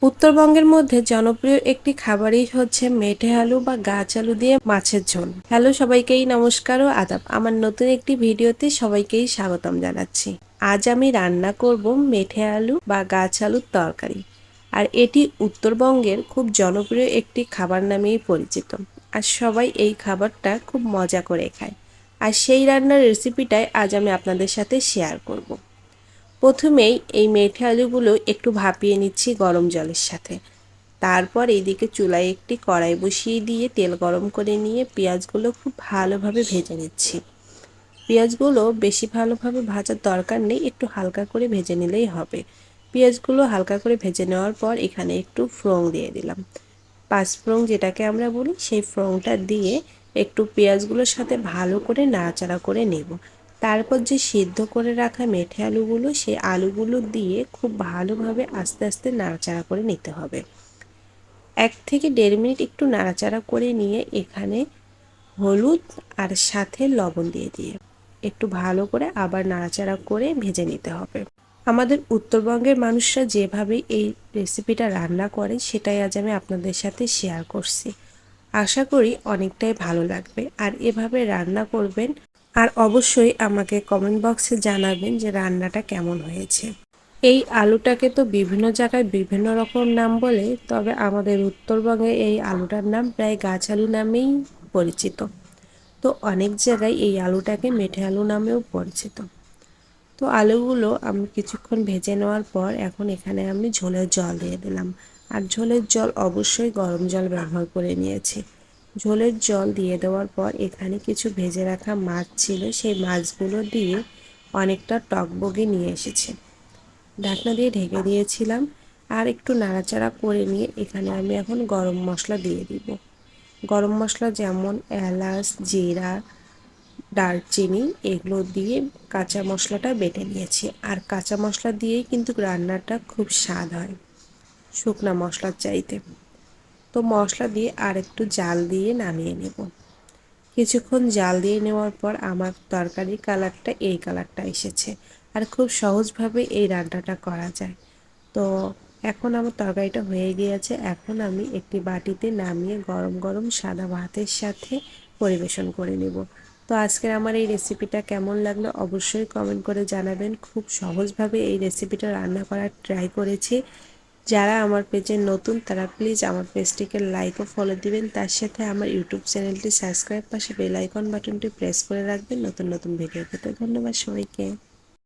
উত্তরবঙ্গের মধ্যে জনপ্রিয় একটি খাবারই হচ্ছে মেঠে আলু বা গাছ আলু দিয়ে মাছের ঝোল। হ্যালো সবাইকেই নমস্কার ও আদাব। আমার নতুন একটি ভিডিওতে সবাইকেই স্বাগতম জানাচ্ছি। আজ আমি রান্না করব মেঠে আলু বা গাছ আলুর তরকারি। আর এটি উত্তরবঙ্গের খুব জনপ্রিয় একটি খাবার নামেই পরিচিত। আর সবাই এই খাবারটা খুব মজা করে খায়। আর সেই রান্নার রেসিপিটাই আজ আমি আপনাদের সাথে শেয়ার করব। প্রথমেই এই মেঠে আলুগুলো একটু ভাপিয়ে নিচ্ছি গরম জলের সাথে। তারপর এইদিকে চুলায় একটি কড়াই বসিয়ে দিয়ে তেল গরম করে নিয়ে পেঁয়াজগুলো খুব ভালোভাবে ভেজে নিচ্ছি। পেঁয়াজগুলো বেশি ভালোভাবে ভাজার দরকার নেই, একটু হালকা করে ভেজে নিলেই হবে। পেঁয়াজগুলো হালকা করে ভেজে নেওয়ার পর এখানে একটু ফোড়ন দিয়ে দিলাম। পাঁচফোড়ন যেটাকে আমরা বলি, সেই ফোড়নটা দিয়ে একটু পেঁয়াজগুলোর সাথে ভালো করে নাড়াচাড়া করে নেব। তারপর যে সিদ্ধ করে রাখা মেঠে আলুগুলো, সেই আলুগুলো দিয়ে খুব ভালোভাবে আস্তে আস্তে নাড়াচাড়া করে নিতে হবে। 1 থেকে 1.5 মিনিট একটু নাড়াচাড়া করে নিয়ে এখানে হলুদ আর সাথে লবণ দিয়ে একটু ভালো করে আবার নাড়াচাড়া করে ভেজে নিতে হবে। আমাদের উত্তরবঙ্গের মানুষরা যেভাবে এই রেসিপিটা রান্না করে সেটাই আজ আমি আপনাদের সাথে শেয়ার করছি। আশা করি অনেকটাই ভালো লাগবে। আর এভাবে রান্না করবেন। আর অবশ্যই আমাকে কমেন্ট বক্সে জানাবেন যে রান্নাটা কেমন হয়েছে। এই আলুটাকে তো বিভিন্ন জায়গায় বিভিন্ন রকম নাম বলে, তবে আমাদের উত্তরবঙ্গে এই আলুটার নাম প্রায় গাছ আলু নামেই পরিচিত। তো অনেক জায়গায় এই আলুটাকে মেঠে আলু নামেও পরিচিত। তো আলুগুলো আমি কিছুক্ষণ ভেজে নেওয়ার পর এখন এখানে আমি ঝোলের জল দিয়ে দিলাম। আর ঝোলের জল অবশ্যই গরম জল ব্যবহার করে নিয়েছি। ঝোলের জল দিয়ে দেওয়ার পর এখানে কিছু ভেজে রাখা মাছ ছিল, সেই মাছগুলো দিয়ে অনেকটা টকবগে নিয়ে এসেছে। ঢাকনা দিয়ে ঢেকে দিয়েছিলাম। আর একটু নাড়াচাড়া করে নিয়ে এখানে আমি এখন গরম মশলা দিয়ে দিব। গরম মশলা যেমন এলাচ, জিরা, দারচিনি এগুলো দিয়ে কাঁচা মশলাটা বেটে নিয়েছি। আর কাঁচা মশলা দিয়েই কিন্তু রান্নাটা খুব স্বাদ হয় শুকনা মশলার চাইতে। তো মশলা দিয়ে আর একটু জাল দিয়ে নামিয়ে নেব। কিছুক্ষণ জাল দিয়ে নেওয়ার পর আমার তরকারির কালারটা এই কালারটা এসেছে। আর খুব সহজভাবে এই রান্নাটা করা যায়। তো এখন আমার তরকারিটা হয়ে গিয়েছে। এখন আমি একটি বাটিতে নামিয়ে গরম গরম সাদা ভাতের সাথে পরিবেশন করে নেব। তো আজকের আমার এই রেসিপিটা কেমন লাগলো অবশ্যই কমেন্ট করে জানাবেন। খুব সহজভাবে এই রেসিপিটা রান্না করার ট্রাই করেছি। যারা আমার পেজে নতুন তারা প্লিজ আমার পেজটিকে লাইক ও ফলো দিবেন। তার সাথে আমার ইউটিউব চ্যানেলটি সাবস্ক্রাইব, পাশে বেল আইকন বাটনটি প্রেস করে রাখবেন নতুন নতুন ভিডিও পেতে। ধন্যবাদ সবাইকে।